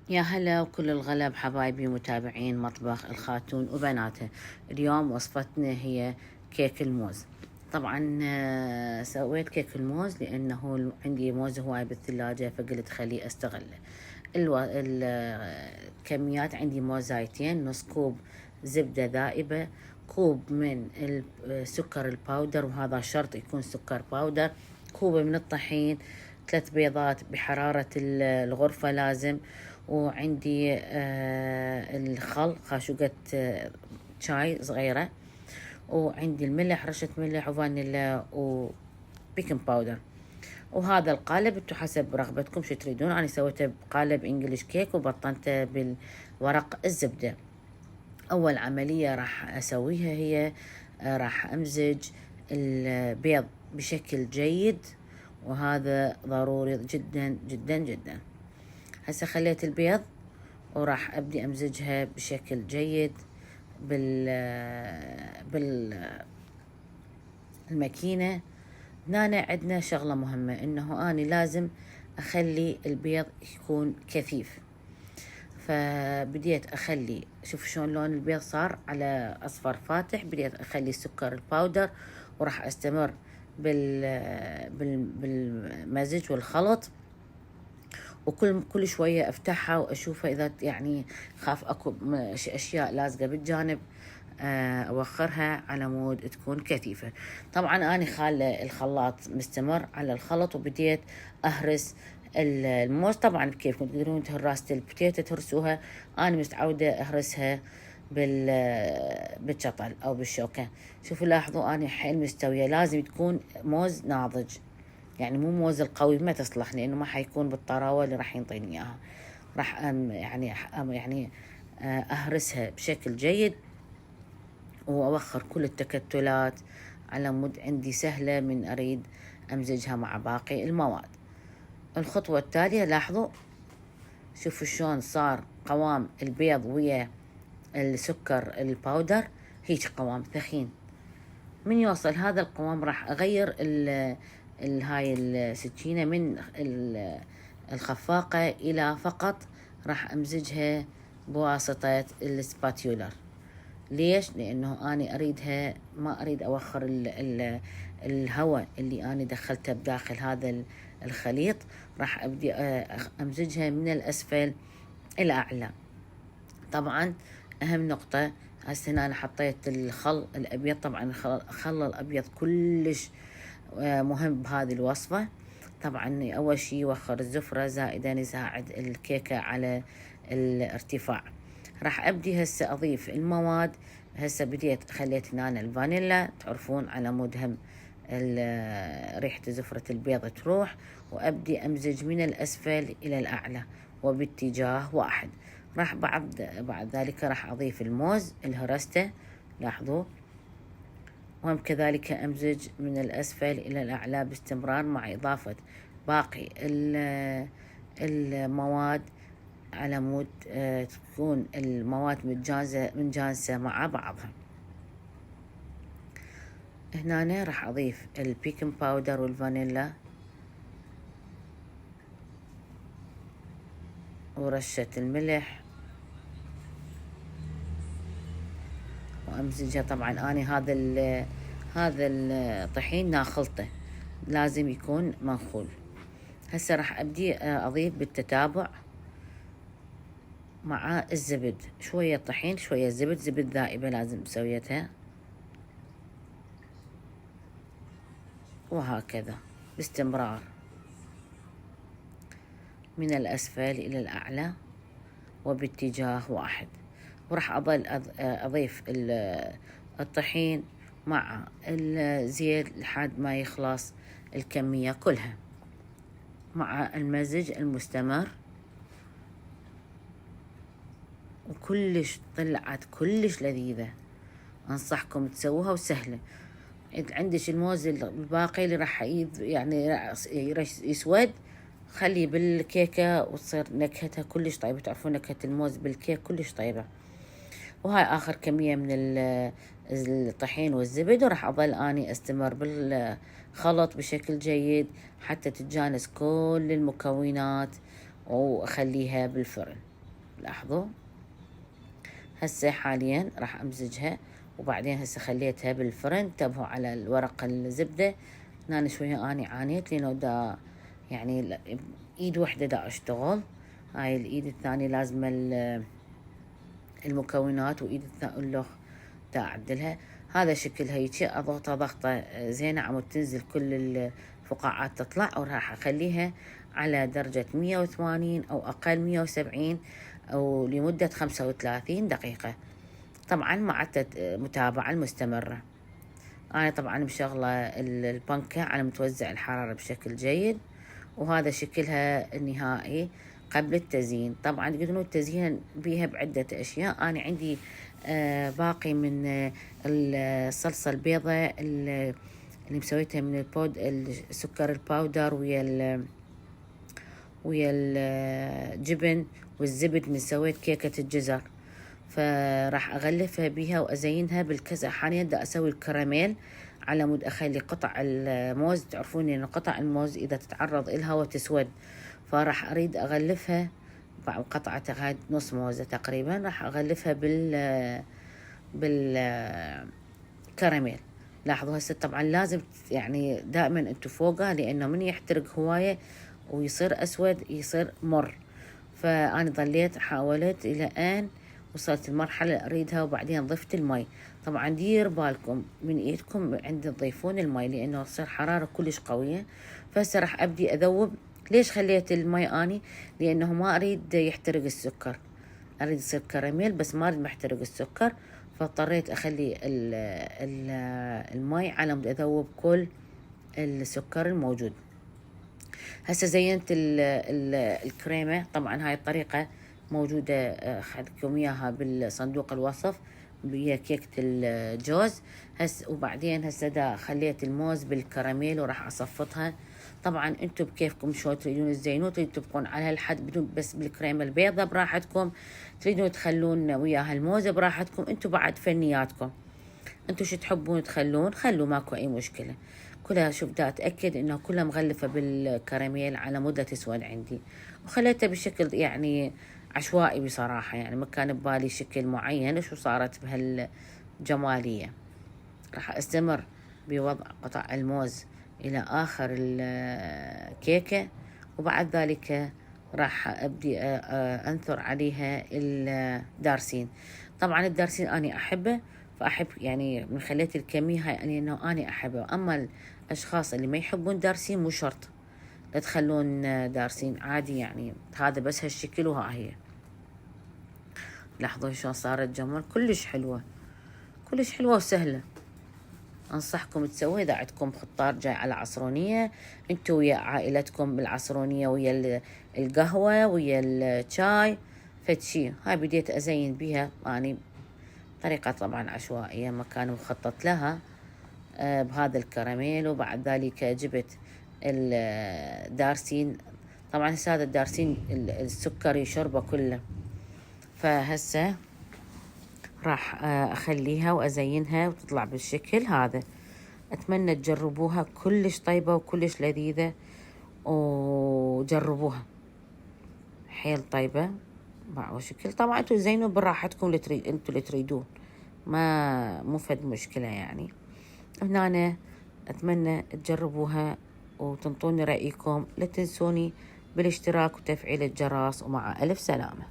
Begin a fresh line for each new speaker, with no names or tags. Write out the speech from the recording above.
يا هلا وكل الغلا حبايبي متابعين مطبخ الخاتون وبناته. اليوم وصفتنا هي كيك الموز. طبعا سويت كيك الموز لأنه عندي موز هواي بالثلاجة، فقلت خليه استغله. الكميات عندي موزايتين، نص كوب زبدة ذائبة، كوب من السكر الباودر، وهذا شرط يكون سكر باودر، كوب من الطحين، 3 بيضات بحرارة الغرفة لازم، وعندي الخل خاشوقة شاي صغيرة، وعندي الملح، رشة ملح وفانيلا وبيكنج باودر. وهذا القالب انتو حسب رغبتكم شو تريدون. انا سويته بقالب انجليش كيك وبطنته بالورق الزبدة. اول عملية راح اسويها هي راح امزج البيض بشكل جيد، وهذا ضروري جدا جدا جدا. هسه خليت البيض وراح ابدي امزجها بشكل جيد بالماكينة. هنا عندنا شغلة مهمة، انه اني لازم اخلي البيض يكون كثيف. فبديت اخلي، شوف شلون لون البيض صار على اصفر فاتح. بديت اخلي السكر الباودر، وراح استمر بالمزج والخلط، وكل شوية افتحها واشوفها اذا يعني خاف اكو اشياء لازقة بالجانب اوخرها على مود تكون كثيفة. طبعا انا خالة الخلاط مستمر على الخلط، وبديت اهرس الموز. طبعا بكيفكم تقدرون تهراسة البتيتة تهرسوها، انا متعودة اهرسها بالشطل او بالشوكة. شوفوا لاحظوا انا حيل مستوية. لازم تكون موز ناضج، يعني مو موز القوي ما تصلح، لانه ما حيكون بالطراوة اللي راح ينطيني اياها. راح يعني اهرسها بشكل جيد، واوخر كل التكتلات على مود عندي سهلة من اريد امزجها مع باقي المواد. الخطوة التالية لاحظوا، شوفوا شلون صار قوام البيض ويا السكر الباودر، هيك قوام ثخين. من يوصل هذا القوام راح اغير هاي السكينة من الخفاقة الى فقط راح امزجها بواسطة السباتيولر. ليش؟ لانه اني اريدها، ما اريد اوخر الهواء اللي اني دخلته بداخل هذا الخليط. راح ابدي امزجها من الاسفل الى اعلى. طبعا اهم نقطة، هسه انا حطيت الخل الابيض. طبعا الخل الابيض كلش مهم بهذه الوصفة. طبعا اول شي يوخر الزفرة، زائدا يساعد الكيكة على الارتفاع. راح ابدي هسه اضيف المواد. هسه بديت خليت هنا الفانيلا، تعرفون على مود هم ريحة زفرة البيض تروح، وابدي امزج من الاسفل الى الاعلى وباتجاه واحد. راح بعد ذلك راح اضيف الموز الهرسته، لاحظوا، وهم كذلك امزج من الاسفل الى الاعلى باستمرار، مع اضافة باقي المواد على مود تكون المواد متجانسة مع بعضها. هنا راح اضيف البيكنج باودر والفانيلا ورشة الملح، وامزجها. طبعا انا هذا الطحين ناخلطه، لازم يكون منخول. هسه راح ابدي اضيف بالتتابع مع الزبد، شوية طحين شوية زبد ذائبة لازم سويتها، وهكذا باستمرار من الأسفل إلى الأعلى وباتجاه واحد. وراح أظل أضيف الطحين مع الزيت لحد ما يخلص الكمية كلها، مع المزج المستمر. وكلش طلعت كلش لذيذة، أنصحكم تسووها وسهلة. عندش الموز الباقي اللي راح يعني يسود، خليه بالكيكة وتصير نكهتها كلش طيبة. تعرفون نكهة الموز بالكيك كلش طيبة. وهاي آخر كمية من الطحين والزبد، وراح أظل أني أستمر بالخلط بشكل جيد حتى تتجانس كل المكونات، وأخليها بالفرن. لاحظوا هسه حاليا راح امزجها، وبعدين هسه خليتها بالفرن. انتبهوا على الورق الزبدة، هنا شوية اني عانيت لانه دا يعني ايد وحدة دا اشتغل، هاي الايد الثانية لازم المكونات، وايد الأخ دا اعدلها. هذا شكل هيجي اضغطه ضغطة زينة عمود تنزل كل الفقاعات تطلع، وراح اخليها على درجة 180 او اقل 170 او لمدة 35 دقيقة، طبعا مع المتابعة المستمرة. انا طبعا مشغلة البنكة على متوزع الحرارة بشكل جيد، وهذا شكلها النهائي قبل التزيين. طبعا تقدرون التزيين بيها بعدة اشياء. انا عندي باقي من الصلصة البيضاء اللي مسويتها من السكر الباودر ويا الجبن والزبد، من سويت كيكة الجزر، فراح اغلفها بيها وازينها بالكزة. حاليا دا اسوي الكراميل على مود اخلي قطع الموز، تعرفون ان قطع الموز اذا تتعرض الهواء تسود، فراح اريد اغلفها قطعة هاي نص موزة تقريبا، راح اغلفها بالكراميل. لاحظوا هسه طبعا لازم يعني دائما انتو فوقها، لانه من يحترق هواية ويصير اسود يصير مر. فانا ظليت حاولت الى ان وصلت المرحلة اللي اريدها، وبعدين ضفت المي. طبعا دير بالكم من ايدكم عند تضيفون المي، لانه تصير حرارة كلش قوية. فهسه راح ابدي اذوب. ليش خليت المي اني؟ لانه ما اريد يحترق السكر، اريد يصير كراميل بس ما اريد محترق السكر، فاضطريت اخلي المي على مود اذوب كل السكر الموجود. هسه زينت الكريمة. طبعا هاي الطريقة موجودة خلكم اياها بالصندوق الوصف، هي كيكة الجوز. وبعدين هسه دا خليت الموز بالكراميل وراح اصفطها. طبعا انتم بكيفكم شو تريدون تزينون، تريدون تبقون على هالحد بدون بس بالكريمة البيضة براحتكم، تريدون تخلون وياها الموز براحتكم، انتم بعد فنياتكم، انتم شو تحبون تخلون خلوا، ماكو اي مشكلة. كلها شوف دا اتأكد انها كلها مغلفة بالكراميل على مدة تسود عندي، وخليتها بشكل يعني عشوائي بصراحة، يعني ما كان ببالي شكل معين شو صارت بهالجمالية. راح استمر بوضع قطع الموز الى اخر الكيكة، وبعد ذلك راح ابدي انثر عليها الدارسين. طبعا الدارسين اني احبه، فاحب يعني من خليت الكمية هاي يعني انه اني احبه. اما الاشخاص اللي ما يحبون دارسين مو شرط لا تخلون دارسين، عادي يعني هذا بس هالشكل وها هي. لاحظوا شلون صارت جمال، كلش حلوة كلش حلوة وسهلة. انصحكم تسوي اذا عندكم خطار جاي على عصرونية، انتو ويا عائلتكم بالعصرونية ويا القهوة ويا الشاي فد شي. هاي بديت ازين بيها اني طريقة طبعا عشوائية ما كان مخطط لها بهذا الكراميل. وبعد ذلك جبت الدارسين. طبعا هذا الدارسين السكر يشربه كله، فهسه راح اخليها وازينها وتطلع بالشكل هذا. اتمنى تجربوها، كلش طيبة وكلش لذيذة، وجربوها حيل طيبة وشكل. طبعا انتوا زينوا براحتكم انتوا اللي تريدون، ما مو فد مشكلة يعني. هنا أنا اتمنى تجربوها وتنطوني رأيكم. لا تنسوني بالاشتراك وتفعيل الجرس، ومع ألف سلامة.